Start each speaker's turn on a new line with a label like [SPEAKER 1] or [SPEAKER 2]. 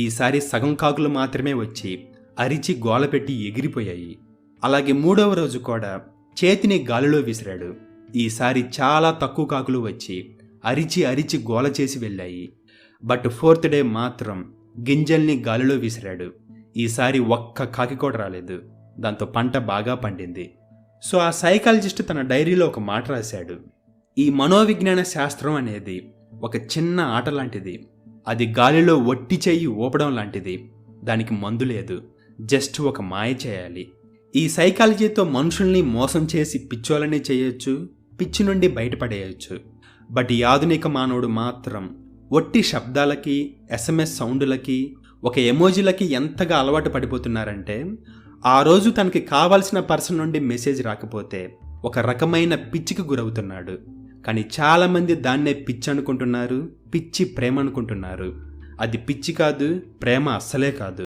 [SPEAKER 1] ఈసారి సగం కాకులు మాత్రమే వచ్చి అరిచి గోలపెట్టి ఎగిరిపోయాయి. అలాగే 3వ రోజు కూడా చేతిని గాలిలో విసిరాడు. ఈసారి చాలా తక్కువ కాకులు వచ్చి అరిచి అరిచి గోల చేసి వెళ్ళాయి. బట్ 4th డే మాత్రం గింజల్ని గాలిలో విసిరాడు. ఈసారి ఒక్క కాకి కూడా రాలేదు. దాంతో పంట బాగా పండింది. సో ఆ సైకాలజిస్ట్ తన డైరీలో ఒక మాట రాశాడు. ఈ మనోవిజ్ఞాన శాస్త్రం అనేది ఒక చిన్న ఆట లాంటిది. అది గాలిలో ఒట్టి చెయ్యి ఊపడం లాంటిది. దానికి మందు లేదు, జస్ట్ ఒక మాయ చేయాలి. ఈ సైకాలజీతో మనుషుల్ని మోసం చేసి పిచ్చోలని చేయొచ్చు, పిచ్చి నుండి బయటపడేయచ్చు. బట్ ఈ ఆధునిక మానవుడు మాత్రం ఒట్టి శబ్దాలకి, SMS సౌండులకి, ఒక ఎమోజీలకి ఎంతగా అలవాటు పడిపోతున్నారంటే ఆ రోజు తనకి కావాల్సిన పర్సన్ నుండి మెసేజ్ రాకపోతే ఒక రకమైన పిచ్చికి గురవుతున్నాడు. కానీ చాలామంది దాన్నే పిచ్చి అనుకుంటున్నారు, పిచ్చి ప్రేమ అనుకుంటున్నారు. అది పిచ్చి కాదు, ప్రేమ అస్సలే కాదు.